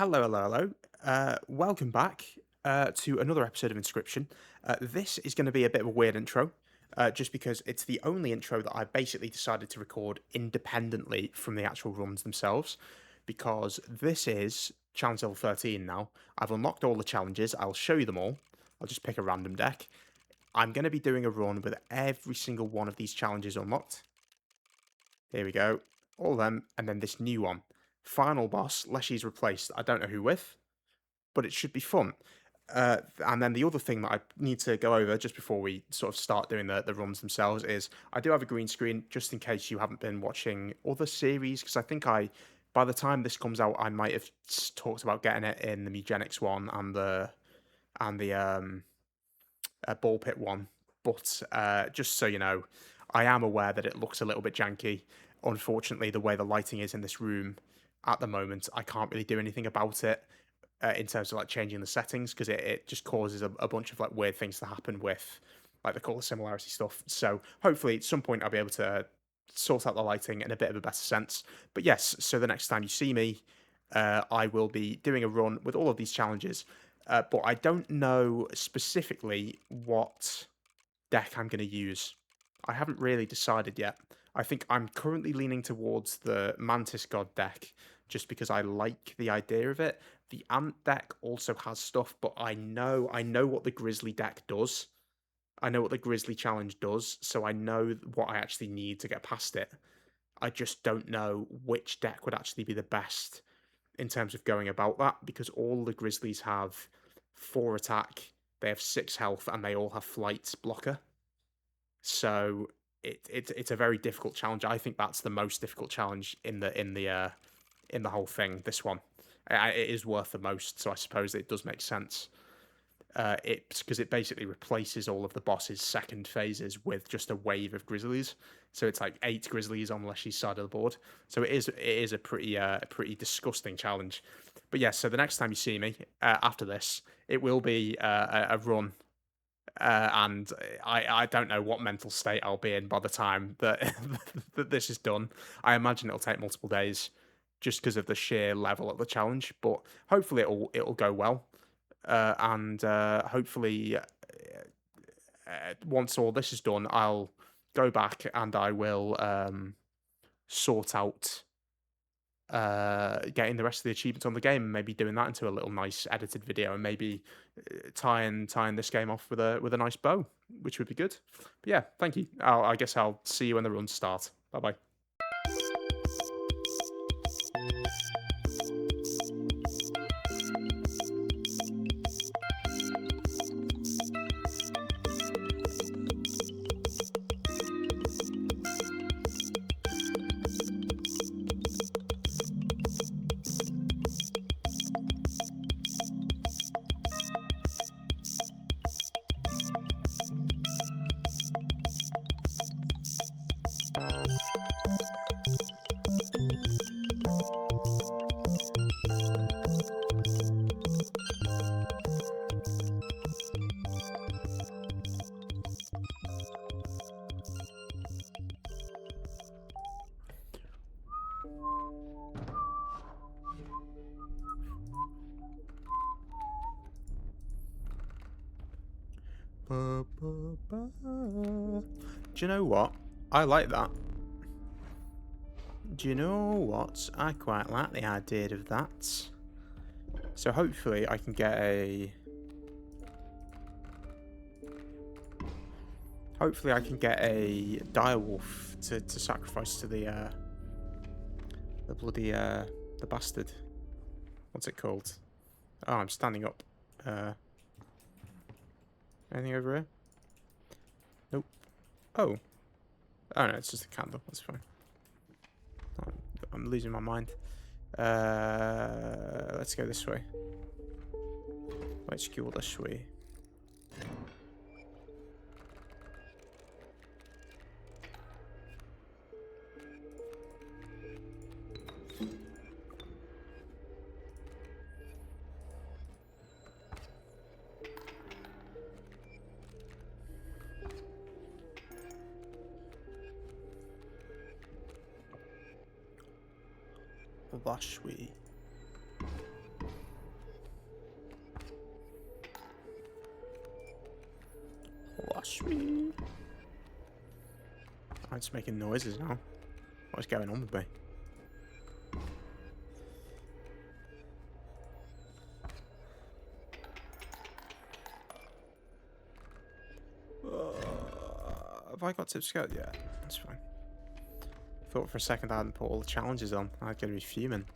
Hello, hello, hello. Welcome back to another episode of Inscryption. This is going to be a bit of a weird intro, just because it's the only intro that I basically decided to record independently from the actual runs themselves, because this is challenge level 13 now. I've unlocked all the challenges. I'll show you them all. I'll just pick a random deck. I'm going to be doing a run with every single one of these challenges unlocked. Here we go. All of them, and then this new one. Final boss, Leshy's replaced. I don't know who with, but it should be fun. And then the other thing that I need to go over just before we sort of start doing the runs themselves is I do have a green screen just in case you haven't been watching other series, because I think by the time this comes out, I might have talked about getting it in the Mugenics one and the ball pit one. But just so you know, I am aware that it looks a little bit janky. Unfortunately, the way the lighting is in this room at the moment, I can't really do anything about it in terms of like changing the settings, because it just causes a bunch of like weird things to happen with like the color similarity stuff. So hopefully at some point I'll be able to sort out the lighting in a bit of a better sense. But yes, so the next time you see me, I will be doing a run with all of these challenges. But I don't know specifically what deck I'm going to use. I haven't really decided yet. I think I'm currently leaning towards the Mantis God deck, just because I like the idea of it. The Ant deck also has stuff, but I know what the Grizzly deck does. I know what the Grizzly challenge does, so I know what I actually need to get past it. I just don't know which deck would actually be the best in terms of going about that, because all the Grizzlies have 4 attack, they have 6 health, and they all have flight blocker. So it's a very difficult challenge. I think that's the most difficult challenge in the whole thing. This one, it is worth the most, so I suppose it does make sense. It's because it basically replaces all of the boss's second phases with just a wave of grizzlies. So it's like 8 grizzlies on Leshy's side of the board. So it is a pretty disgusting challenge. But yes, so the next time you see me after this, it will be a run. And I don't know what mental state I'll be in by the time that that this is done. I imagine it'll take multiple days, just because of the sheer level of the challenge. But hopefully it'll go well, and hopefully once all this is done, I'll go back and I will sort out getting the rest of the achievements on the game, and maybe doing that into a little nice edited video, and maybe tying this game off with a nice bow, which would be good. But yeah, thank you. I guess I'll see you when the runs start. Bye bye. Do you know what? I like that. Do you know what? I quite like the idea of that. So hopefully I can get a... Hopefully I can get a direwolf to sacrifice to the bloody the bastard. What's it called? Oh, I'm standing up. Anything over here? Nope. Oh. Oh no, it's just a candle. That's fine. I'm losing my mind. Let's go this way. Let's go this way. This way. Wash me. I'm just making noises now. What's going on with me? Have I got tips to go? Yeah, that's fine. Thought for a second I hadn't put all the challenges on. I'm gonna be fuming.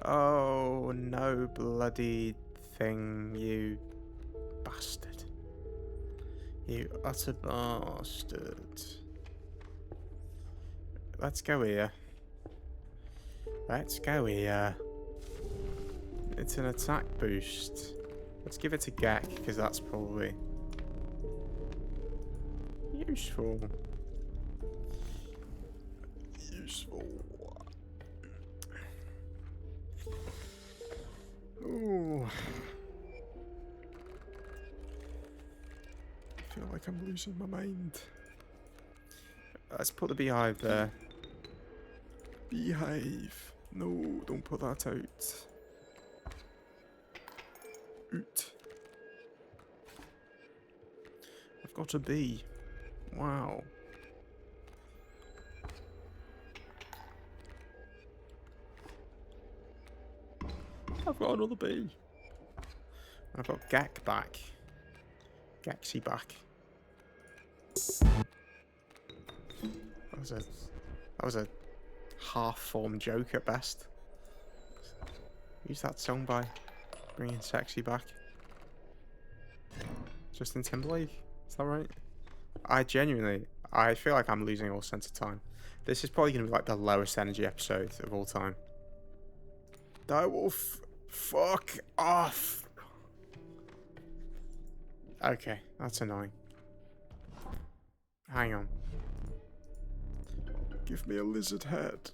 Oh no, bloody thing, you bastard. You utter bastard. Let's go here. Let's go here. It's an attack boost. Let's give it to Gek, because that's probably useful. Useful. Ooh. I feel like I'm losing my mind. Let's put the beehive there. Beehive. No, don't put that out. Oot. I've got a bee. Wow. I've got another bee. I've got Gek back. Kaycee back. That was a half-formed joke at best. Use that song by bringing Sexy back. Justin Timberlake, is that right? I feel like I'm losing all sense of time. This is probably going to be like the lowest energy episode of all time. Direwolf, fuck off. Okay, that's annoying. Hang on. Give me a lizard head.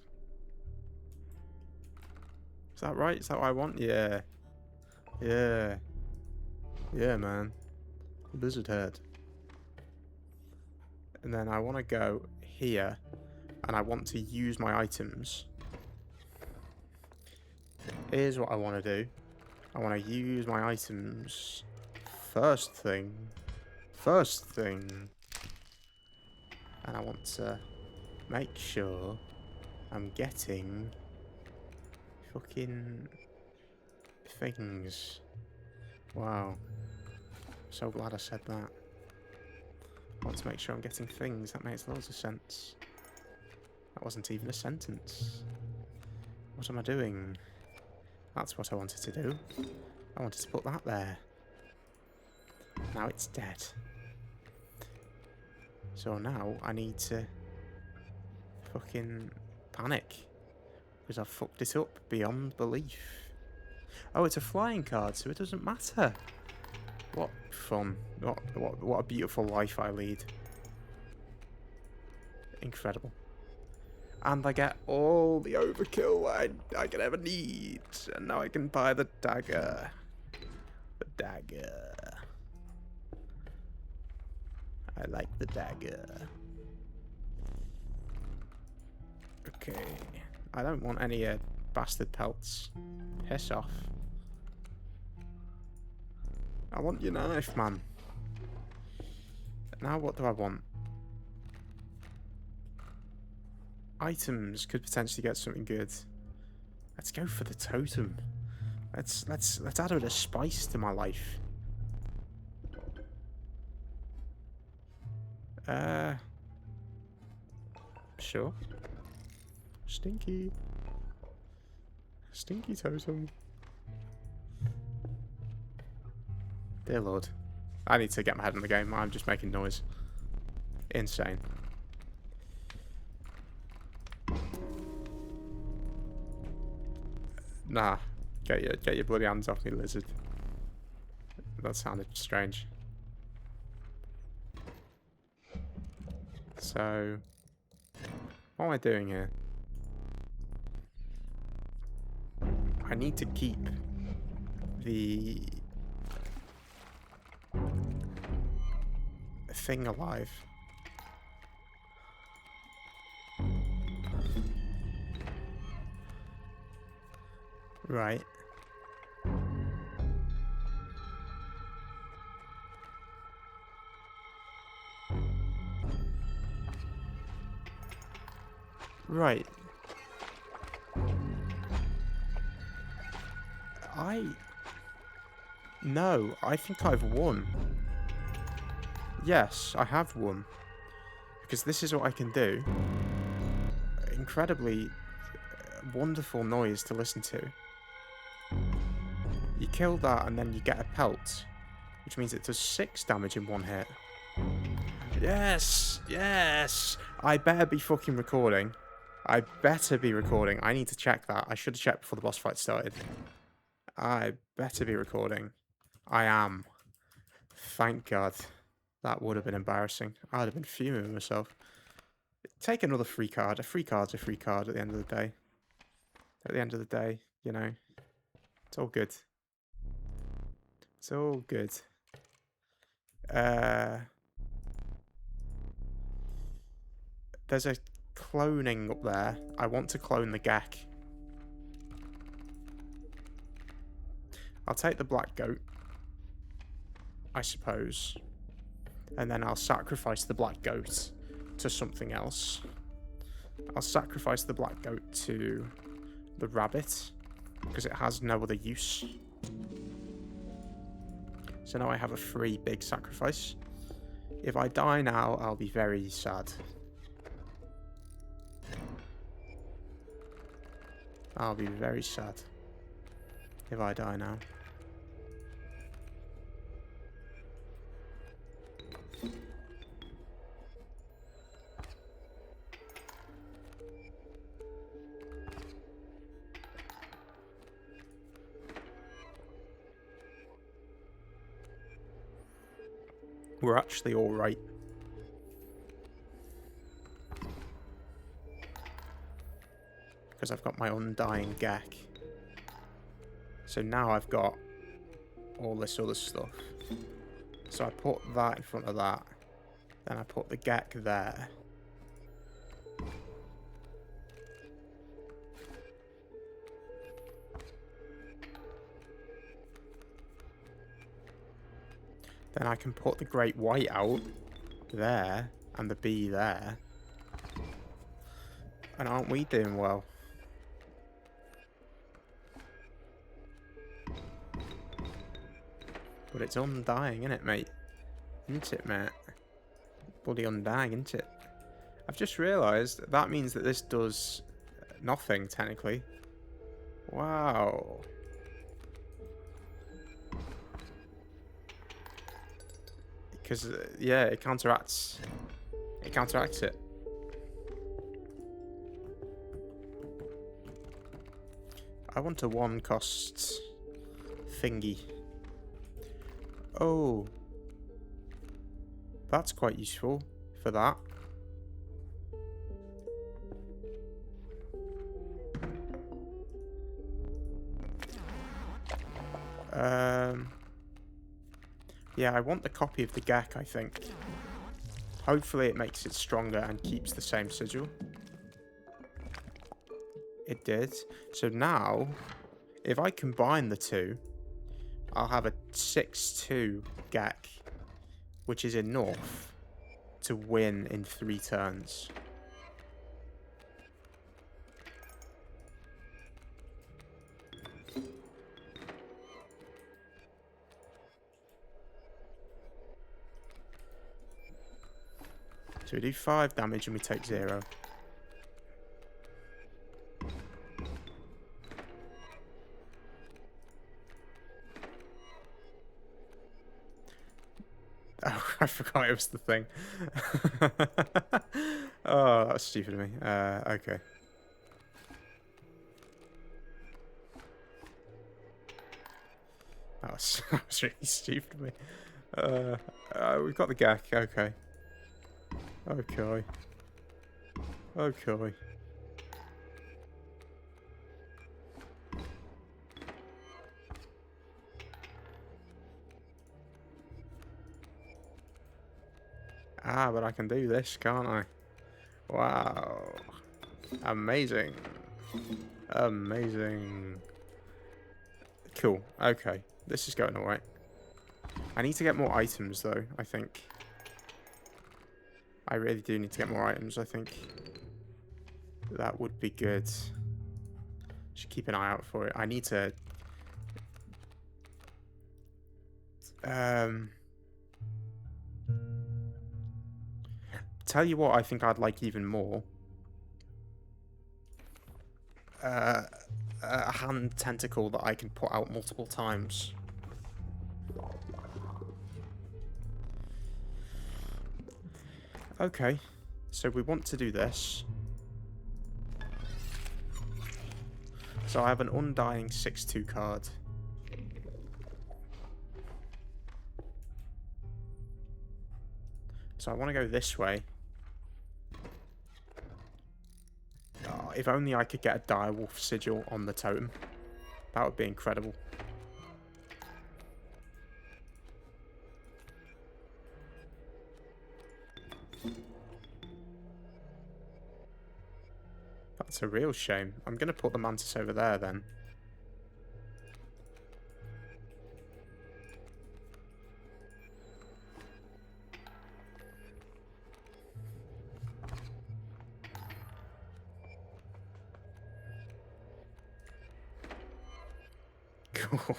Is that right? Is that what I want? Yeah. Yeah. Yeah, man. Lizard head. And then I want to go here. And I want to use my items. Here's what I want to do. I want to use my items. First thing. And I want to make sure I'm getting fucking things. Wow. So glad I said that. I want to make sure I'm getting things. That makes loads of sense. That wasn't even a sentence. What am I doing? That's what I wanted to do. I wanted to put that there. Now it's dead. So now I need to fucking panic. Because I've fucked it up beyond belief. Oh, it's a flying card, so it doesn't matter. What fun. What a beautiful life I lead. Incredible. And I get all the overkill I could ever need. And now I can buy the dagger. The dagger. I like the dagger. Okay. I don't want any bastard pelts. Piss off. I want your knife, man. Now what do I want? Items could potentially get something good. Let's go for the totem. Let's add a bit of spice to my life. Sure. Stinky. Stinky totem. Dear Lord. I need to get my head in the game. I'm just making noise. Insane. Nah. Get your bloody hands off me, lizard. That sounded strange. So, what am I doing here? I need to keep the thing alive. Right. Right. No, I think I've won. Yes, I have won. Because this is what I can do. Incredibly wonderful noise to listen to. You kill that and then you get a pelt, which means it does 6 damage in one hit. Yes! Yes! I better be fucking recording. I better be recording. I need to check that. I should have checked before the boss fight started. I better be recording. I am. Thank God. That would have been embarrassing. I'd have been fuming with myself. Take another free card. A free card's a free card at the end of the day. At the end of the day, you know. It's all good. It's all good. There's a cloning up there. I want to clone the Gek. I'll take the black goat, I suppose. And then I'll sacrifice the black goat to something else. I'll sacrifice the black goat to the rabbit, because it has no other use. So now I have a free big sacrifice. If I die now, I'll be very sad. I'll be very sad if I die now. We're actually all right. Because I've got my undying Gek. So now I've got all this other stuff. So I put that in front of that. Then I put the Gek there. Then I can put the Great White out there and the bee there. And aren't we doing well? But it's undying, isn't it, mate? Isn't it, mate? Bloody undying, isn't it? I've just realised that means that this does nothing, technically. Wow. Because, yeah, it counteracts. It counteracts it. I want a 1-cost thingy. Oh. That's quite useful for that. Yeah, I want the copy of the Gek, I think. Hopefully it makes it stronger and keeps the same sigil. It did. So now, if I combine the two, I'll have a 6-2 Gek, which is enough to win in 3 turns. So we do 5 damage and we take 0. Oh, I forgot it was the thing. Oh, that was stupid of me. Okay. That was really stupid of me. We've got the Gek. Okay. Okay. Okay. Ah, but I can do this, can't I? Wow. Amazing. Amazing. Cool. Okay. This is going alright. I need to get more items, though, I think. I really do need to get more items, I think. That would be good. Should keep an eye out for it. I need to... Tell you what I think I'd like even more. A hand tentacle that I can put out multiple times. Okay, so we want to do this. So I have an undying 6/2 card. So I want to go this way. Oh, if only I could get a direwolf sigil on the totem. That would be incredible. That's a real shame. I'm going to put the mantis over there then. Cool.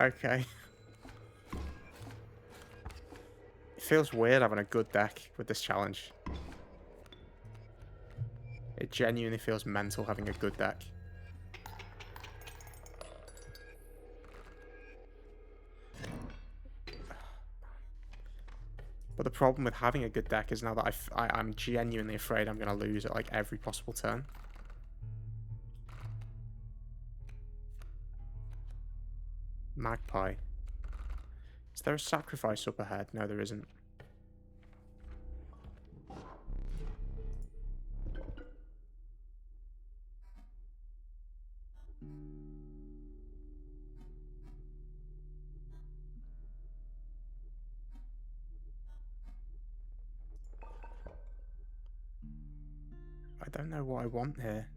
Okay. It feels weird having a good deck with this challenge. It genuinely feels mental having a good deck. But the problem with having a good deck is now that I'm genuinely afraid I'm going to lose at like every possible turn. Magpie. Is there a sacrifice up ahead? No, there isn't. I don't know what I want here.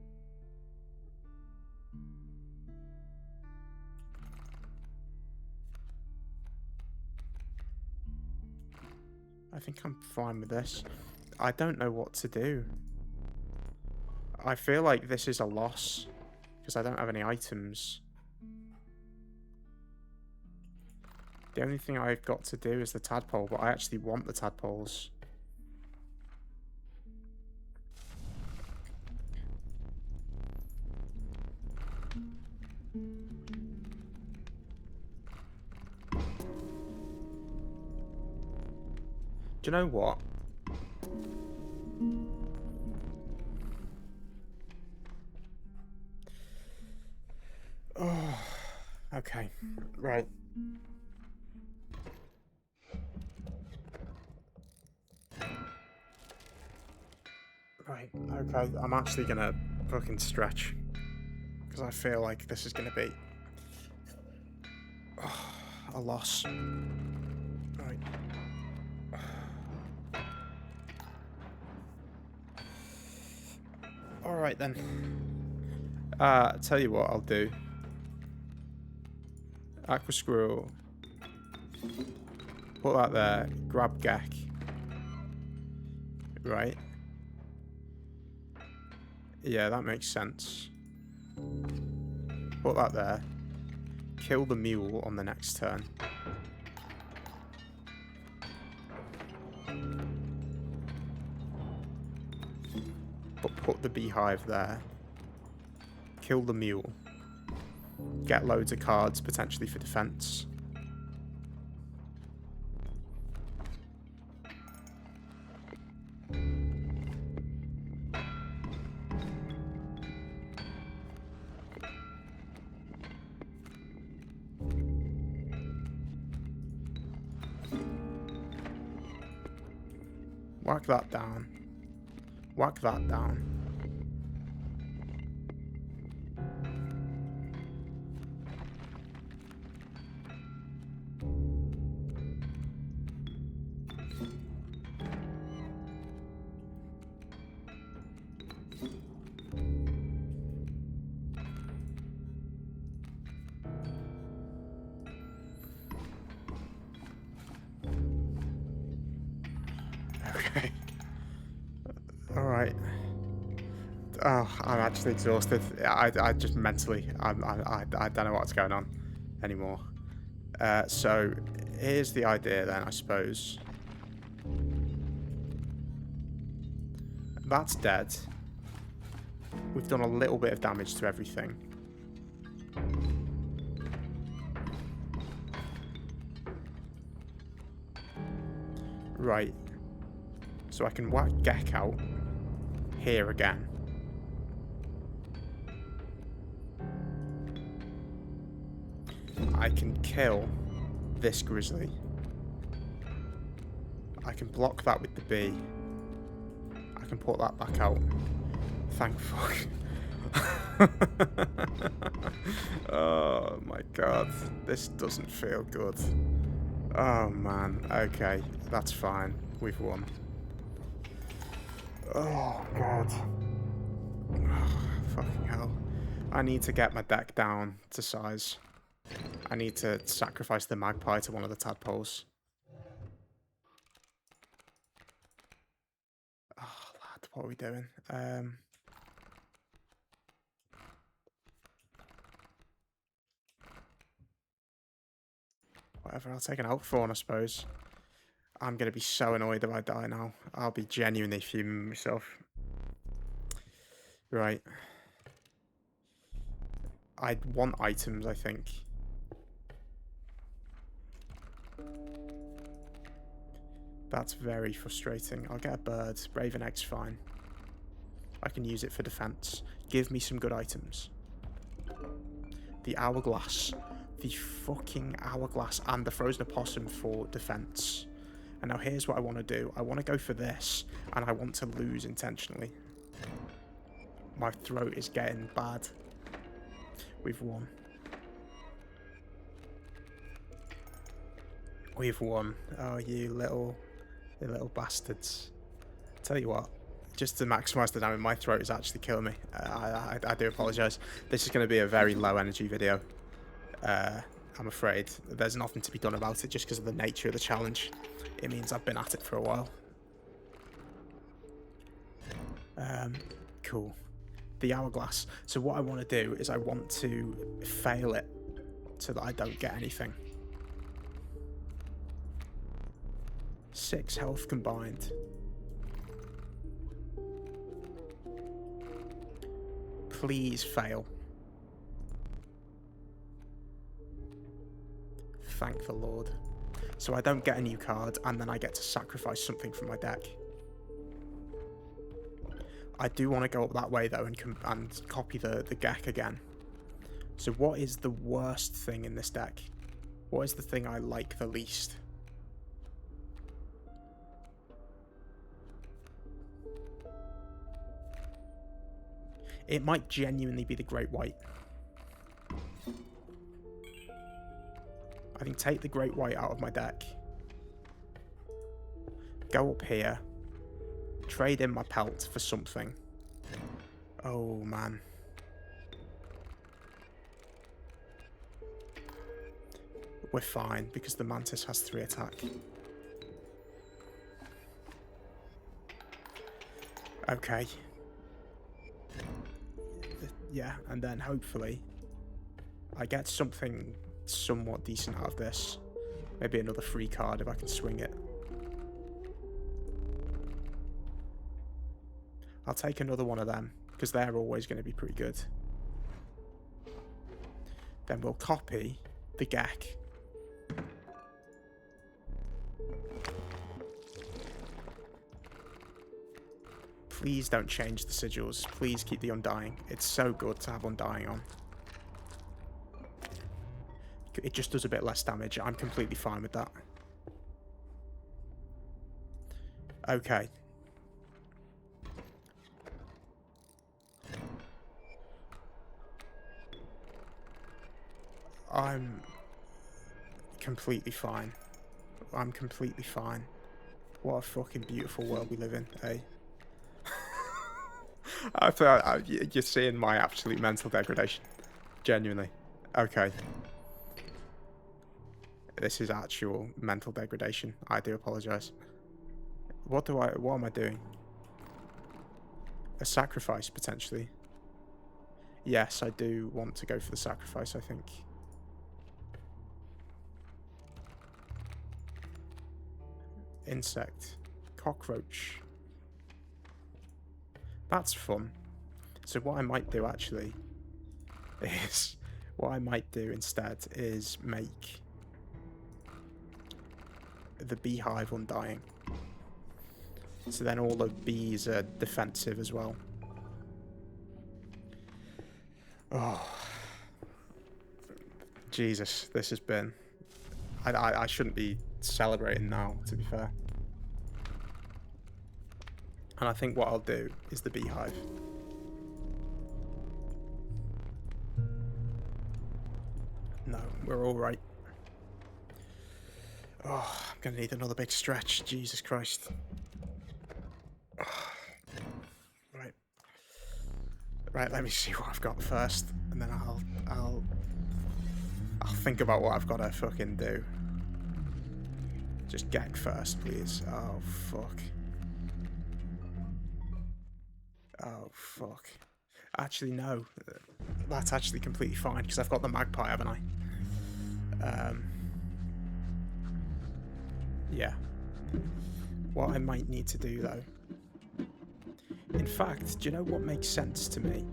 I think I'm fine with this. I don't know what to do. I feel like this is a loss because I don't have any items. The only thing I've got to do is the tadpole, but I actually want the tadpoles. Do you know what? Oh, okay, right. Right, okay, I'm actually gonna fucking stretch. Because I feel like this is gonna be a loss. Right. Alright then. Tell you what I'll do. Aqua Squirrel. Put that there. Grab Gek. Right. Yeah, that makes sense. Put that there. Kill the mule on the next turn. But put the beehive there. Kill the mule. Get loads of cards, potentially for defense. Whack that down. Whack that down. Okay. Alright. Oh, I'm actually exhausted. I just mentally, I don't know what's going on anymore. So here's the idea then, I suppose. That's dead. We've done a little bit of damage to everything. Right. So I can whack Gek out here again. I can kill this grizzly. I can block that with the bee. I can put that back out. Thank fuck. Oh my god. This doesn't feel good. Oh man. Okay. That's fine. We've won. Oh god. Oh, fucking hell. I need to get my deck down to size. I need to sacrifice the magpie to one of the tadpoles. Oh, lad, what are we doing? Whatever, I'll take an Outthorn, I suppose. I'm going to be so annoyed if I die now. I'll be genuinely fuming myself. Right. I want items, I think. That's very frustrating. I'll get a bird. Raven Egg's fine. I can use it for defense. Give me some good items. The Hourglass. The fucking Hourglass and the Frozen Opossum for defense. And now here's what I want to do. I want to go for this, and I want to lose intentionally. My throat is getting bad. We've won. We've won. Oh, you little bastards. Tell you what, just to maximise the damage, my throat is actually killing me. I do apologise. This is going to be a very low energy video. I'm afraid there's nothing to be done about it just because of the nature of the challenge. It means I've been at it for a while. Cool. The Hourglass. So what I want to do is I want to fail it so that I don't get anything. 6 health combined. Please fail. Thank the Lord. So I don't get a new card, and then I get to sacrifice something from my deck. I do want to go up that way, though, and copy the Gek again. So what is the worst thing in this deck? What is the thing I like the least? It might genuinely be the Great White. I can take the Great White out of my deck. Go up here. Trade in my pelt for something. Oh, man. We're fine, because the Mantis has 3 attack. Okay. Yeah, and then hopefully I get something somewhat decent out of this. Maybe another free card if I can swing it. I'll take another one of them, because they're always going to be pretty good. Then we'll copy the Gek. Please don't change the sigils. Please keep the Undying. It's so good to have Undying on. It just does a bit less damage. I'm completely fine with that. Okay. I'm completely fine. I'm completely fine. What a fucking beautiful world we live in, eh? I thought you're seeing my absolute mental degradation. Genuinely. Okay. This is actual mental degradation. I do apologise. What am I doing? a sacrifice, potentially. Yes, I do want to go for the sacrifice, I think. Insect. Cockroach. That's fun. So what I might do, actually, is... What I might do instead is make the beehive undying. So then all the bees are defensive as well. Oh. Jesus, this has been... I shouldn't be celebrating now, to be fair. And I think what I'll do is the beehive. No, we're all right. Oh, I'm going to need another big stretch. Jesus Christ. Oh. Right. Right, let me see what I've got first. And then I'll think about what I've got to fucking do. Just gag first, please. Oh, fuck. Oh, fuck. Actually, no. That's actually completely fine, because I've got the magpie, haven't I? Yeah. What I might need to do, though... In fact, do you know what makes sense to me?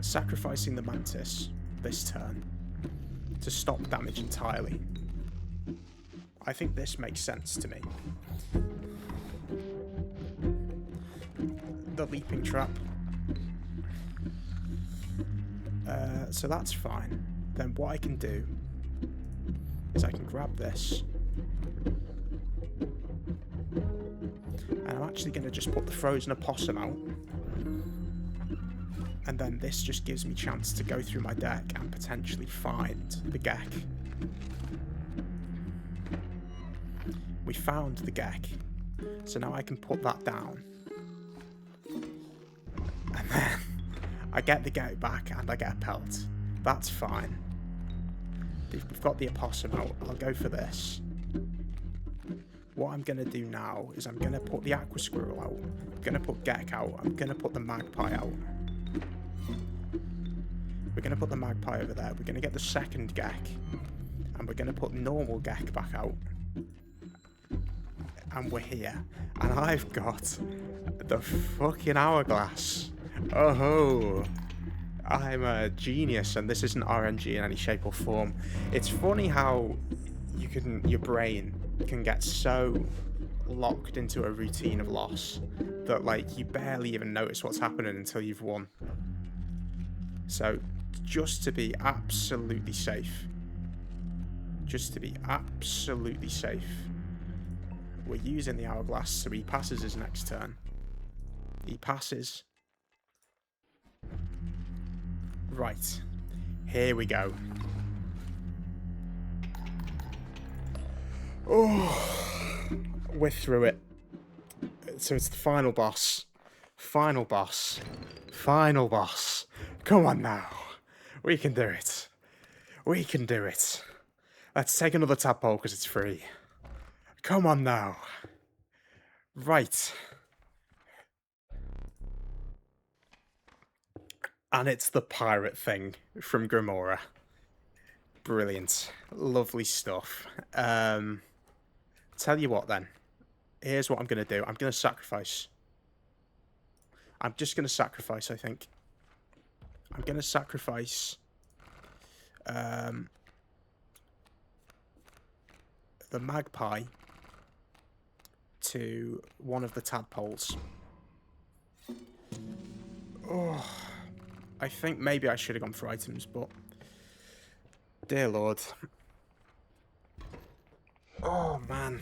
Sacrificing the mantis this turn to stop damage entirely. I think this makes sense to me. The leaping trap. So that's fine. Then what I can do is I can grab this. And I'm actually going to just put the frozen opossum out. And then this just gives me a chance to go through my deck and potentially find the Gek. We found the Gek. So now I can put that down. And then I get the Gek back and I get a pelt. That's fine. We've got the opossum out. I'll go for this. What I'm going to do now is I'm going to put the aqua squirrel out. I'm going to put Gek out. I'm going to put the magpie out. We're going to put the magpie over there. We're going to get the second Gek. And we're going to put normal Gek back out. And we're here. And I've got the fucking hourglass. Oh, I'm a genius, and this isn't RNG in any shape or form. It's funny how your brain can get so locked into a routine of loss that, like, you barely even notice what's happening until you've won. So, just to be absolutely safe, we're using the hourglass, so he passes his next turn. He passes. Right. Here we go. Oh, we're through it. So it's the final boss. Final boss. Final boss. Come on now. We can do it. We can do it. Let's take another tadpole because it's free. Come on now. Right. And it's the pirate thing from Grimora. Brilliant. Lovely stuff. Tell you what then. Here's what I'm going to do. I'm going to sacrifice. I'm just going to sacrifice, I think. I'm going to sacrifice the magpie to one of the tadpoles. Oh, I think maybe I should have gone for items, but dear Lord. Oh, man.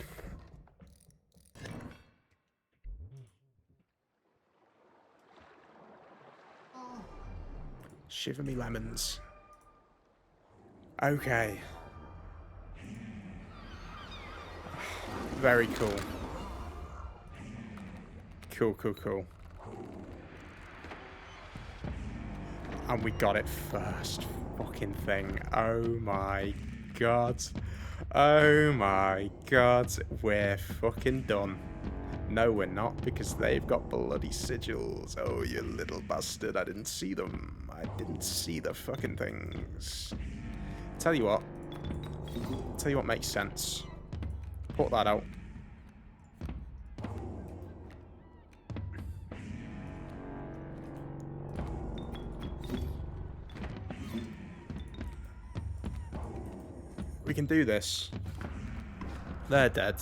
Shiver me lemons. Okay. Very cool. Cool. And we got it first fucking thing. Oh my god. Oh my god. We're fucking done. No, we're not, because they've got bloody sigils. Oh, you little bastard. I didn't see them. I didn't see the fucking things. Tell you what. Tell you what makes sense. Put that out. We can do this. They're dead.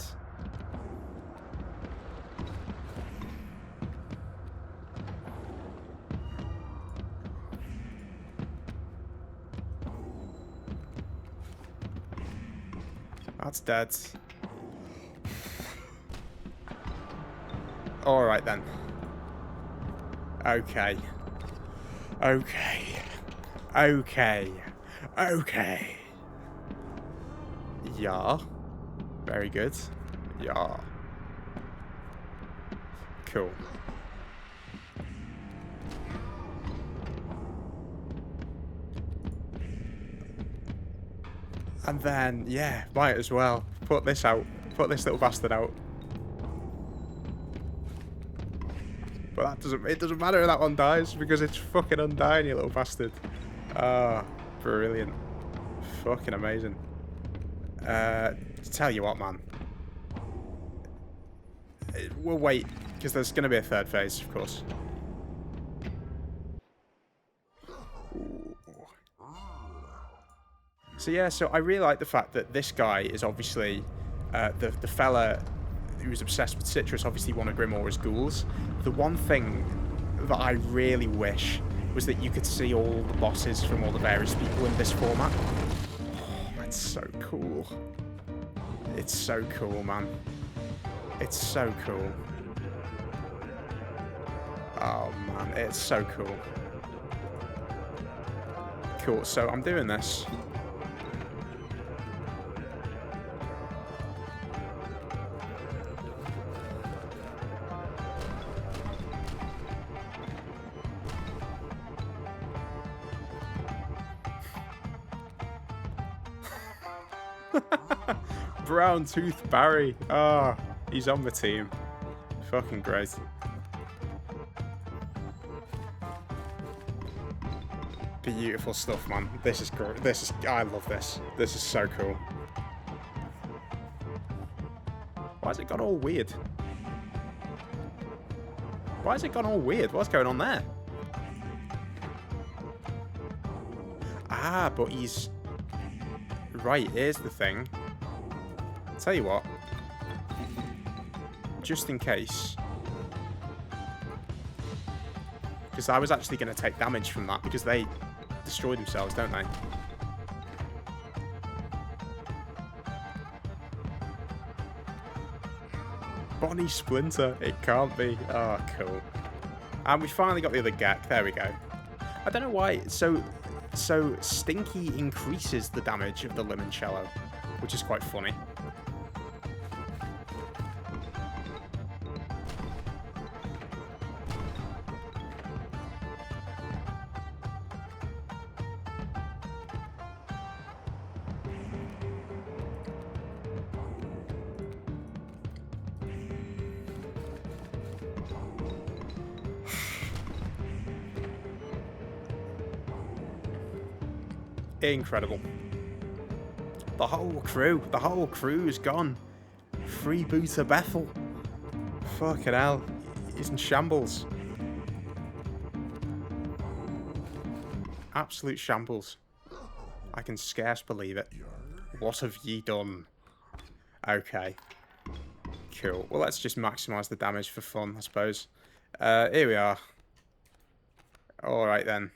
That's dead. Alright then. Okay. Okay. Okay. Okay. Yeah. Very good. Yeah. Cool. And then, yeah, might as well. Put this out. Put this little bastard out. But it doesn't matter if that one dies, because it's fucking undying, you little bastard. Ah, brilliant. Fucking amazing. Tell you what, man. We'll wait, because there's going to be a third phase, of course. So yeah, so I really like the fact that this guy is obviously the fella who's obsessed with citrus, obviously one of Grimoire's ghouls. The one thing that I really wish was that you could see all the bosses from all the various people in this format. Oh, that's so cool. It's so cool, man. It's so cool. Oh man, it's so cool. Cool, so I'm doing this. Brown Tooth Barry. Ah, oh, he's on the team. Fucking great. Beautiful stuff, man. This is great. I love this. This is so cool. Why has it gone all weird? Why has it gone all weird? What's going on there? Ah, but he's... Right, here's the thing. Tell you what. Just in case. Because I was actually going to take damage from that, because they destroy themselves, don't they? Bonnie Splinter. It can't be. Oh, cool. And we finally got the other Gek. There we go. I don't know why. So Stinky increases the damage of the limoncello, which is quite funny. Incredible. The whole crew's gone. Freebooter Bethel. Fucking hell. He's in shambles. Absolute shambles. I can scarce believe it. What have ye done? Okay. Cool. Well, let's just maximise the damage for fun, I suppose. Here we are. Alright then.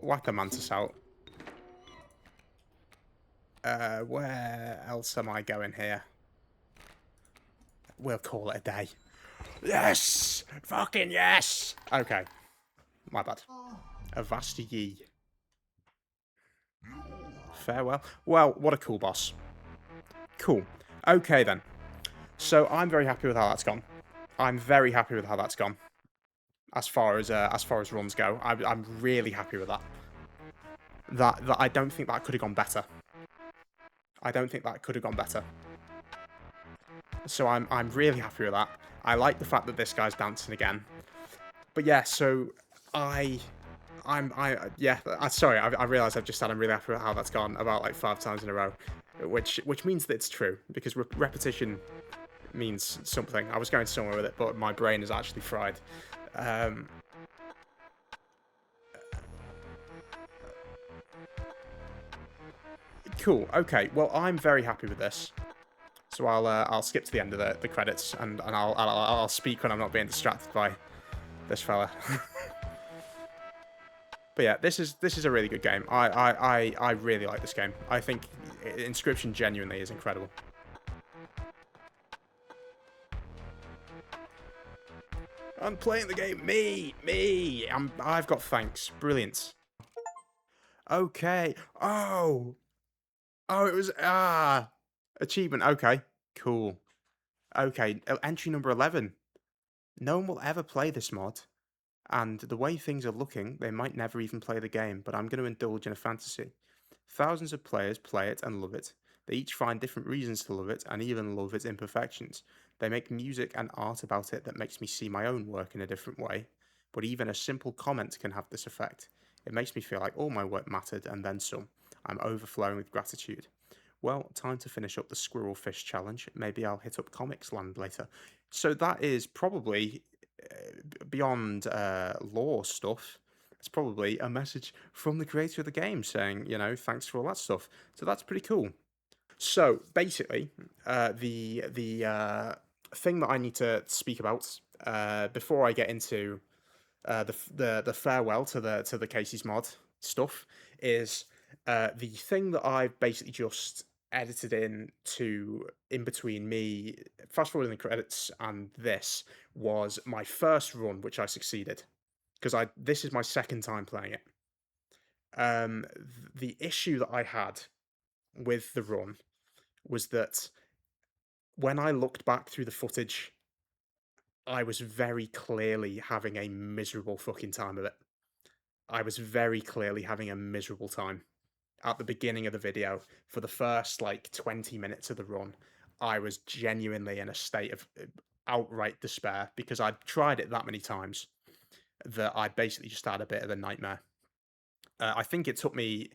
Whack the mantis out. Where else am I going here? We'll call it a day. Yes! Fucking yes! Okay. My bad. Avast ye. Farewell. Well, what a cool boss. Cool. Okay then. So I'm very happy with how that's gone. I'm very happy with how that's gone. As far as runs go, I'm really happy with that. That I don't think that could have gone better. I don't think that could have gone better. So I'm really happy with that. I like the fact that this guy's dancing again. But yeah, so I yeah. Sorry, I realised I've just said I'm really happy with how that's gone about like 5 times in a row, which means that it's true because repetition means something. I was going somewhere with it, but my brain is actually fried. Um, cool. Okay. Well, I'm very happy with this. So I'll skip to the end of the credits and I'll speak when I'm not being distracted by this fella. But yeah, this is a really good game. I really like this game. I think Inscryption genuinely is incredible. I'm playing the game. Me. I've got thanks. Brilliant. Okay. Oh, it was achievement. Okay. Cool. Okay. Entry number 11. No one will ever play this mod. And the way things are looking, they might never even play the game, but I'm going to indulge in a fantasy. Thousands of players play it and love it. They each find different reasons to love it and even love its imperfections. They make music and art about it that makes me see my own work in a different way. But even a simple comment can have this effect. It makes me feel like all my work mattered and then some. I'm overflowing with gratitude. Well, time to finish up the squirrel fish challenge. Maybe I'll hit up Comics Land later. So that is probably beyond lore stuff. It's probably a message from the creator of the game saying, thanks for all that stuff. So that's pretty cool. So basically, the thing that I need to speak about before I get into the farewell to the Kaycee's mod stuff is the thing that I've basically just edited in between me fast forwarding the credits and this was my first run, which I succeeded because I this is my second time playing it. The issue that I had with the run was that when I looked back through the footage, I was very clearly having a miserable fucking time of it. I was very clearly having a miserable time. At the beginning of the video, for the first like 20 minutes of the run, I was genuinely in a state of outright despair because I'd tried it that many times that I basically just had a bit of a nightmare. I think it took me.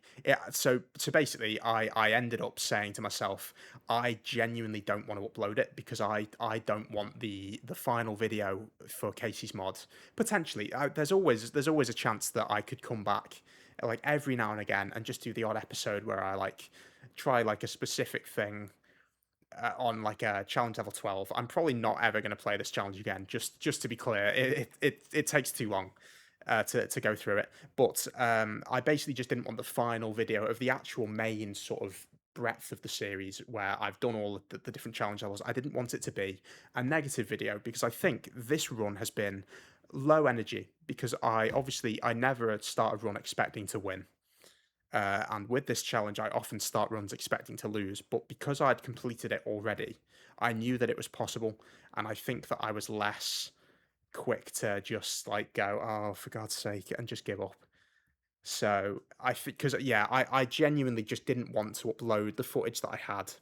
So basically, I ended up saying to myself, I genuinely don't want to upload it because I don't want the final video for Kaycee's mod. Potentially, there's always a chance that I could come back like every now and again and just do the odd episode where I like try like a specific thing on like a challenge level 12. I'm probably not ever going to play this challenge again. Just to be clear, it takes too long to go through it. But I basically just didn't want the final video of the actual main sort of breadth of the series where I've done all the different challenge levels. I didn't want it to be a negative video because I think this run has been low energy because I never start a run expecting to win. And with this challenge, I often start runs expecting to lose, but because I'd completed it already, I knew that it was possible, and I think that I was less quick to just like go, oh, for God's sake, and just give up. So I think because yeah, I genuinely just didn't want to upload the footage that I had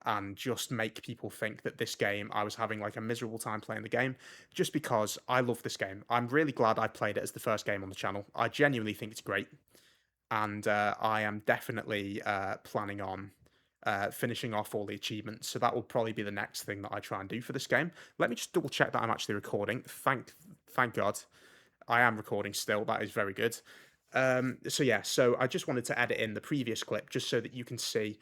and just make people think that this game I was having like a miserable time playing the game just because I love this game. I'm really glad I played it as the first game on the channel. I genuinely think it's great and I am definitely planning on finishing off all the achievements. So that will probably be the next thing that I try and do for this game. Let me just double check that I'm actually recording. Thank God, I am recording still. That is very good. So yeah, so I just wanted to edit in the previous clip just so that you can see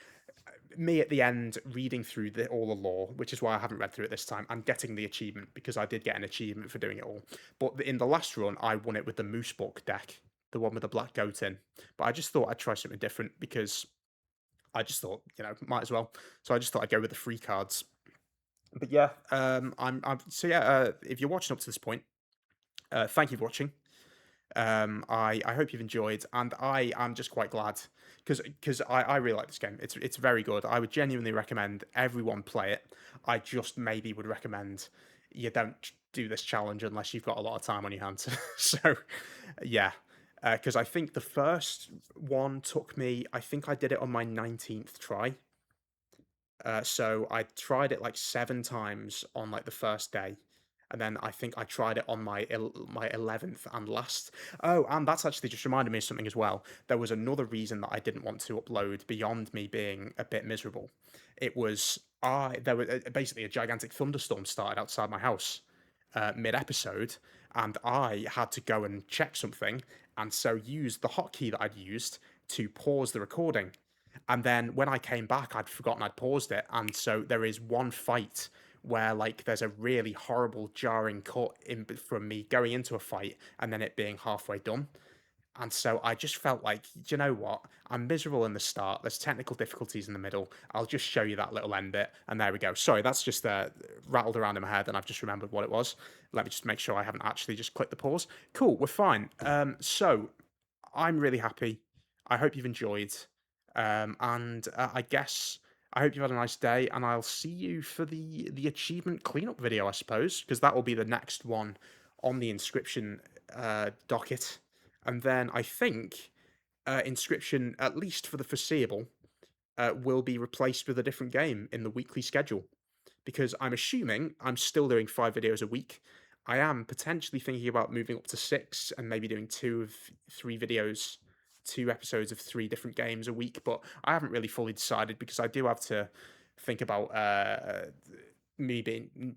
me at the end reading through all the lore, which is why I haven't read through it this time, and getting the achievement because I did get an achievement for doing it all. But in the last run, I won it with the Moose Book deck, the one with the black goat in. But I just thought I'd try something different because I just thought, might as well. So I just thought I'd go with the free cards. But yeah, so yeah. If you're watching up to this point, thank you for watching. I hope you've enjoyed, and I am just quite glad because I really like this game. It's very good. I would genuinely recommend everyone play it. I just maybe would recommend you don't do this challenge unless you've got a lot of time on your hands. So yeah, because I think the first one took me. I think I did it on my 19th try. So I tried it like 7 times on like the first day, and then I think I tried it on my 11th and last. Oh, and that's actually just reminded me of something as well. There was another reason that I didn't want to upload beyond me being a bit miserable. It was I there was basically a gigantic thunderstorm started outside my house mid episode, and I had to go and check something, and so used the hotkey that I'd used to pause the recording. And then when I came back, I'd forgotten I'd paused it. And so there is one fight where like there's a really horrible jarring cut in from me going into a fight and then it being halfway done. And so I just felt like, you know what? I'm miserable in the start. There's technical difficulties in the middle. I'll just show you that little end bit. And there we go. Sorry, that's just rattled around in my head and I've just remembered what it was. Let me just make sure I haven't actually just clicked the pause. Cool, we're fine. So I'm really happy. I hope you've enjoyed. And I guess I hope you've had a nice day, and I'll see you for the achievement cleanup video, I suppose, because that will be the next one on the Inscryption docket. And then I think Inscryption, at least for the foreseeable, will be replaced with a different game in the weekly schedule. Because I'm assuming I'm still doing 5 videos a week. I am potentially thinking about moving up to 6 and maybe doing 2 of 3 videos, 2 episodes of 3 different games a week. But I haven't really fully decided because I do have to think about me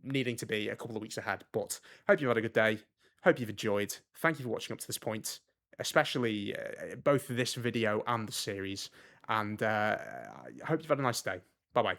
needing to be a couple of weeks ahead. But hope you've had a good day. Hope you've enjoyed. Thank you for watching up to this point, especially both this video and the series. And I hope you've had a nice day. Bye bye.